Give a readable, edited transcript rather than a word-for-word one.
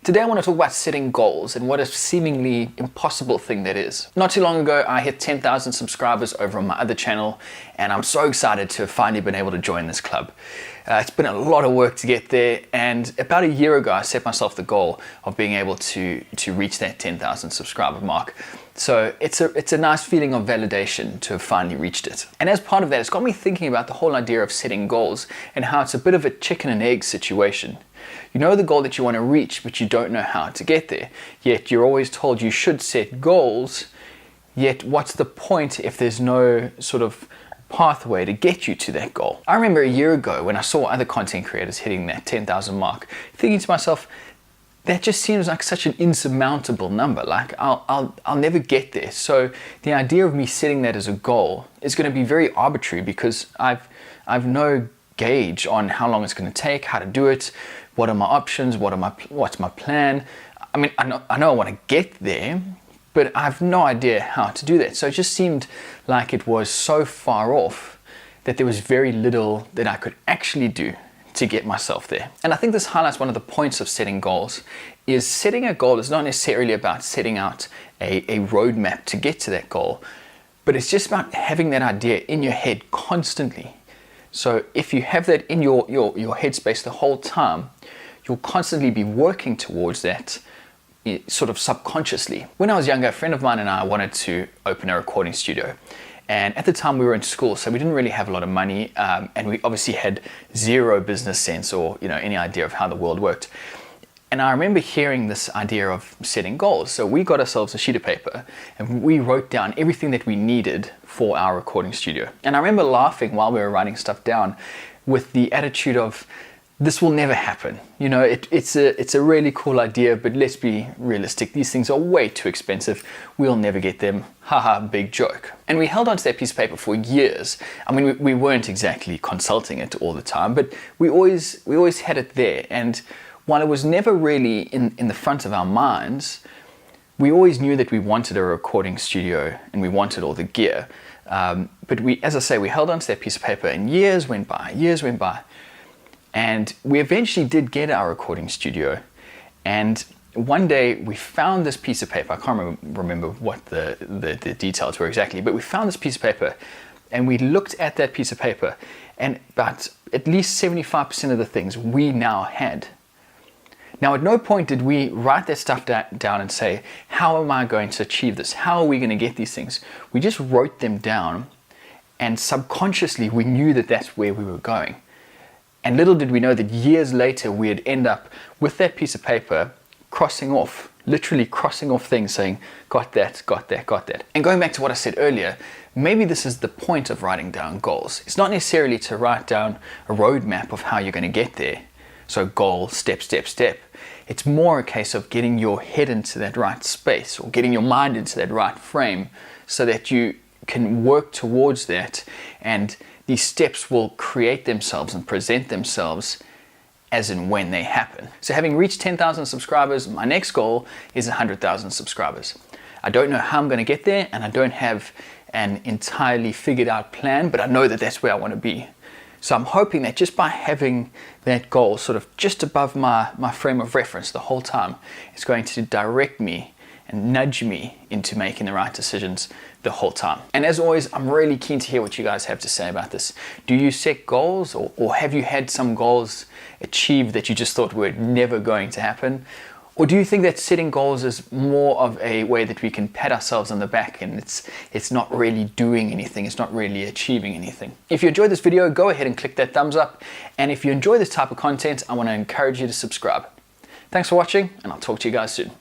Today I want to talk about setting goals and what a seemingly impossible thing that is. Not too long ago I hit 10,000 subscribers over on my other channel, and I'm so excited to have finally been able to join this club. It's been a lot of work to get there, and about a year ago I set myself the goal of being able to reach that 10,000 subscriber mark. So it's a nice feeling of validation to have finally reached it. And as part of that, it's got me thinking about the whole idea of setting goals and how it's a bit of a chicken and egg situation. You know the goal that you want to reach, but you don't know how to get there. Yet you're always told you should set goals, yet what's the point if there's no sort of pathway to get you to that goal? I remember a year ago when I saw other content creators hitting that 10,000 mark, thinking to myself, that just seems like such an insurmountable number. Like I'll never get there. So the idea of me setting that as a goal is going to be very arbitrary because I've no gauge on how long it's going to take, how to do it, what are my options, what's my plan. I mean, I know I want to get there, but I have no idea how to do that. So it just seemed like it was so far off that there was very little that I could actually do to get myself there. And I think this highlights one of the points of setting goals. Is setting a goal is not necessarily about setting out a roadmap to get to that goal, but it's just about having that idea in your head constantly. So if you have that in your headspace the whole time, you'll constantly be working towards that sort of subconsciously. When I was younger, a friend of mine and I wanted to open a recording studio. And at the time we were in school, so we didn't really have a lot of money, and we obviously had zero business sense or any idea of how the world worked. And I remember hearing this idea of setting goals. So we got ourselves a sheet of paper and we wrote down everything that we needed for our recording studio. And I remember laughing while we were writing stuff down with the attitude of, this will never happen. It's a really cool idea, but let's be realistic. These things are way too expensive. We'll never get them. Haha, big joke. And we held onto that piece of paper for years. I mean, we weren't exactly consulting it all the time, but we always had it there. And while it was never really in the front of our minds, we always knew that we wanted a recording studio and we wanted all the gear. But as I say, we held onto that piece of paper and years went by. And we eventually did get our recording studio, and one day we found this piece of paper. I can't remember what the details were exactly, but we found this piece of paper and we looked at that piece of paper, and about at least 75% of the things we now had. Now at no point did we write that stuff down and say, how am I going to achieve this? How are we going to get these things? We just wrote them down, and subconsciously we knew that that's where we were going. And little did we know that years later we'd end up with that piece of paper literally crossing off things saying, got that, got that, got that. And going back to what I said earlier, maybe this is the point of writing down goals. It's not necessarily to write down a roadmap of how you're going to get there. So goal, step, step, step. It's more a case of getting your head into that right space or getting your mind into that right frame so that you can work towards that, and these steps will create themselves and present themselves as and when they happen. So having reached 10,000 subscribers, my next goal is 100,000 subscribers. I don't know how I'm going to get there, and I don't have an entirely figured out plan, but I know that that's where I want to be. So I'm hoping that just by having that goal sort of just above my frame of reference the whole time, it's going to direct me and nudge me into making the right decisions the whole time. And as always, I'm really keen to hear what you guys have to say about this. Do you set goals, or have you had some goals achieved that you just thought were never going to happen? Or do you think that setting goals is more of a way that we can pat ourselves on the back and it's not really doing anything, it's not really achieving anything? If you enjoyed this video, go ahead and click that thumbs up. And if you enjoy this type of content, I want to encourage you to subscribe. Thanks for watching, and I'll talk to you guys soon.